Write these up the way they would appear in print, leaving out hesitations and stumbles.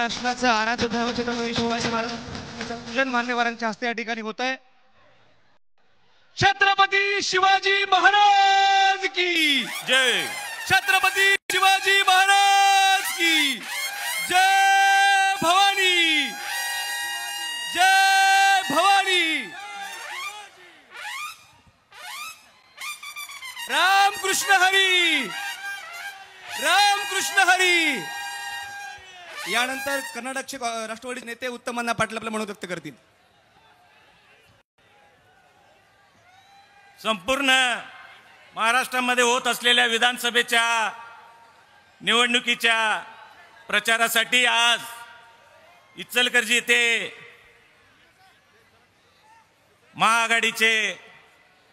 महाराष्ट्राचं आराध्य धर्मचिंतन शिवाजी महाराजांचं पूजन मान्यवरांच्या हस्ते या ठिकाणी होत आहे। छत्रपती शिवाजी महाराज की जय। छत्रपती शिवाजी महाराज की जय भवानी, जय भवानी। राम कृष्ण हरी, राम कृष्ण हरी। यानंतर कर्नाटकचे राष्ट्रवादी नेते उत्तम अण्णा पाटील आपलं मनोगत व्यक्त करतील। संपूर्ण महाराष्ट्रामध्ये होत असलेल्या विधानसभेच्या निवडणुकीच्या प्रचारासाठी आज इचलकरंजी येथे महाआघाडीचे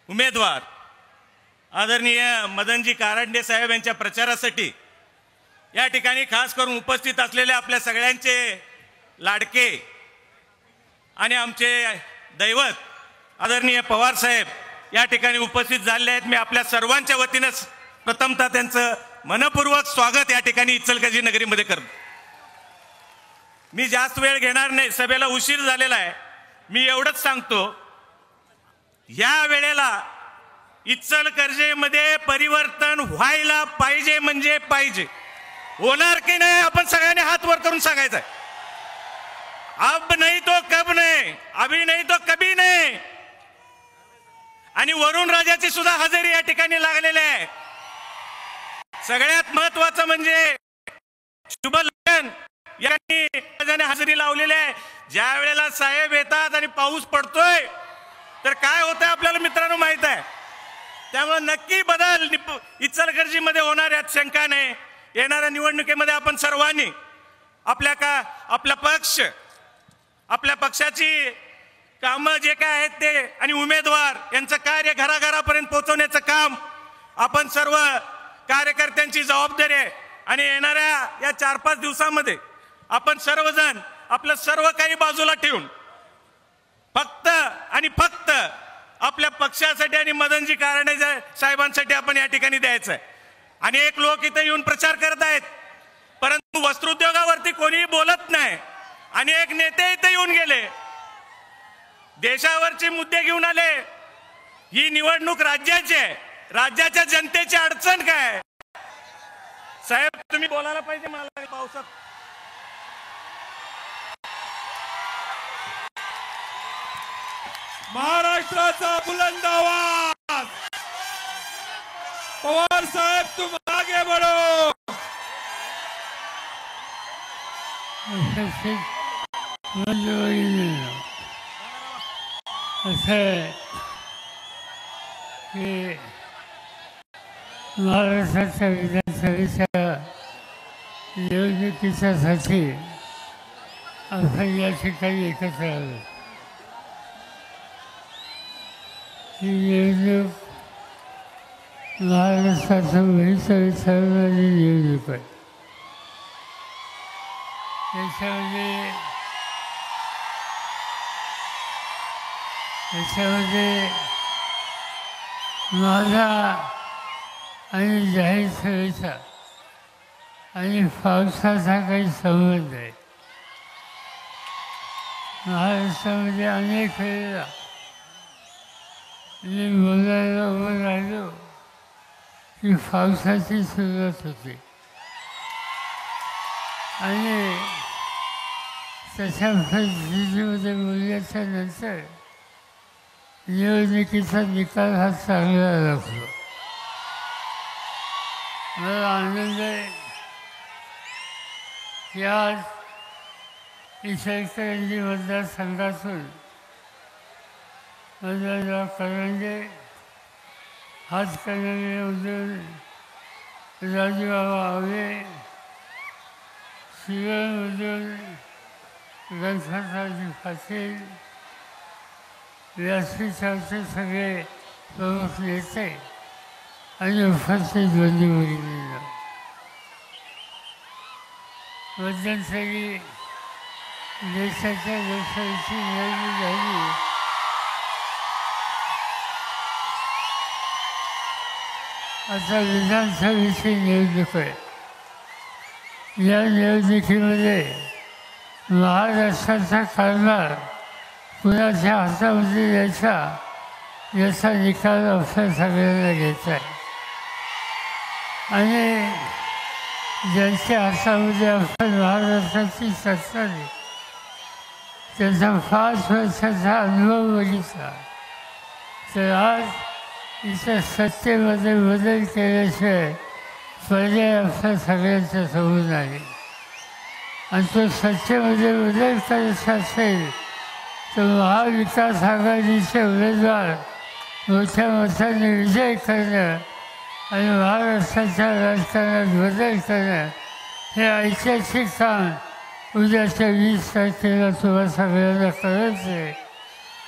उमेदवार आदरणीय मदनजी कारंडे साहेब यांच्या प्रचारासाठी या ठिकाणी खास करून उपस्थित असलेले आपल्या सगळ्यांचे लाडके आणि आमचे दैवत आदरणीय पवार साहेब या ठिकाणी उपस्थित झाले आहेत। मी आपल्या सर्वांच्या वतीने प्रथमतः त्यांचं मनपूर्वक स्वागत या ठिकाणी इचलकरंजी नगरीमध्ये करतो। मी जास्त वेळ घेणार नाही, सभेला उशीर झालेला आहे। मी एवढंच सांगतो, या वेळेला इचलकरंजीमध्ये परिवर्तन व्हायला पाहिजे म्हणजे पाहिजे। होणार की नाही आपण सगळ्यांनी हात वर करून सांगायचं आहे। अब नहीं तो कब नहीं, अभी नहीं तो कभी नहीं। आणि वरुण राजाची सुद्धा हजेरी या ठिकाणी लागलेली आहे। सगळ्यात महत्वाचं म्हणजे शुभलग्न यांनी हजेरी लावलेली आहे। ज्या वेळेला साहेब येतात आणि पाऊस पडतोय तर काय होतंय आपल्याला मित्रांनो माहित आहे। त्यामुळे नक्की बदल इचलकरंजीमध्ये होणार यात शंका नाही। येणाऱ्या निवडणुकीमध्ये आपण सर्वांनी आपला पक्ष, आपल्या पक्षाची कामं जे काय आहेत ते आणि उमेदवार यांचं कार्य घराघरापर्यंत पोहोचवण्याचं काम आपण सर्व कार्यकर्त्यांची जबाबदारी आहे। आणि येणाऱ्या या 4-5 दिवसांमध्ये आपण सर्वजण आपलं सर्व काही बाजूला ठेवून फक्त आणि फक्त आपल्या पक्षासाठी आणि मदनजी कारंडे साहेबांसाठी आपण या ठिकाणी द्यायचं आहे। अनेक लोक इथे येऊन प्रचार करत आहेत, परंतु वस्त्रोद्योगावरती कोणीही बोलत नाही। अनेक नेते इथे येऊन गेले, देशावरचे मुद्दे घेऊन आले। ही निवडणूक राज्याची आहे, राज्याच्या जनतेची अडचण काय साहेब तुम्ही बोलायला पाहिजे। मला पावसात महाराष्ट्राचा बुलंद आवाज, पवार साहेब तुम आगे बढ़ो। महाराष्ट्राच्या विधानसभेच्या निवडणुकीसाठी आपण या ठिकाणी एकत्र आलो। ही निवडणूक महाराष्ट्राच्या भविष्याची निवडणूक आहे। याच्यामध्ये माझा आणि जाहीर सभेचा आणि पावसाचा काही संबंध आहे। महाराष्ट्रामध्ये अनेक वेळेला मी बोलायला उभं राहिलो की पावसाची सुरुवात होते आणि तशा परिस्थितीमध्ये बोलल्याच्या नंतर निवडणुकीचा निकाल हा चांगला लागतो। मला आनंद आहे की आज इचलकरंजी मतदारसंघातून मदनराव कारंडे, हातकणंगलेमधून राजूबाबा आवळे, शिरोळमधून गणपतरावजी पाटील, व्यासपीठावरचे सगळे प्रमुख नेते आणि उपस्थित बंधू-भगिनींनो, मध्यंतरी देशाच्या लोकसभेची निवडणूक झाली। आता विधानसभेची निवडणूक आहे। या निवडणुकीमध्ये महाराष्ट्राचा कारभार कुणाच्या हातामध्ये यायचा याचा निकाल आपल्या सगळ्यांना घ्यायचा आहे आणि ज्यांच्या हातामध्ये आपण महाराष्ट्राची सत्ता आहे त्याचा 5 वर्षाचा अनुभव बघितला तर आज इथं सत्तेमध्ये बदल केल्याशिवाय पर्याय आपल्या सगळ्यांच्या समोर नाही आणि तो सत्तेमध्ये बदल करायचा असेल तर महाविकास आघाडीचे उमेदवार मोठ्या मताने विजय करणं आणि महाराष्ट्राच्या राजकारणात बदल करणं हे ऐतिहासिक काम उद्याच्या 20 तारखेला तुम्हा सगळ्यांना करायचं आहे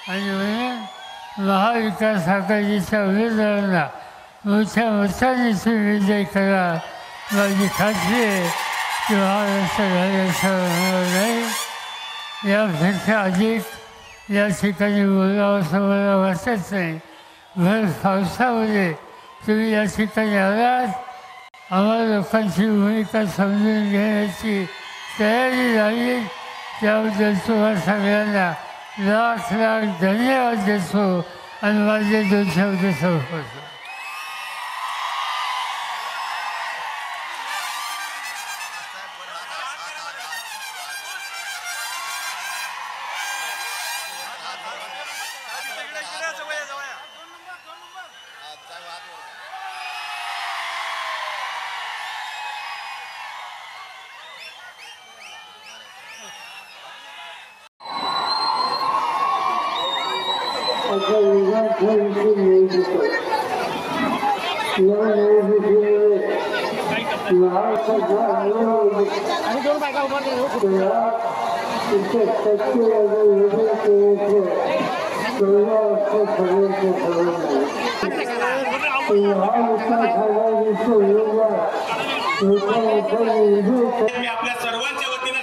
आणि म्हणून महाविकास आघाडीच्या उमेदवारांना मोठ्या मताने तुम्ही विजय करा. माझी खात्री आहे की महाराष्ट्र राज्याचं होणार नाही. यापेक्षा अधिक या ठिकाणी बोलावं असं मला वाटत नाही. भर पावसामध्ये तुम्ही या ठिकाणी आलात आम्हा लोकांची भूमिका समजून घेण्याची तयारी झाली त्याबद्दल तुम्हा सगळ्यांना लाख लाख धन्यवाद देतो आणि माझे 2 शब्द संपवतो. मी आपल्या सर्वांच्या वतीनं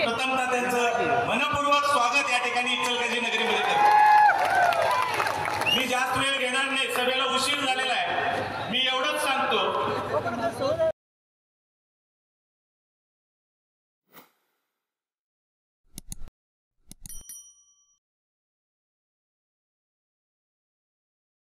प्रथमतः त्यांचं मनपूर्वक स्वागत या ठिकाणी इचलकरंजी नगरीमध्ये करतो. मी जास्त वेळ घेणार नाही, सभेला उशीर झालेला आहे. मी एवढंच सांगतो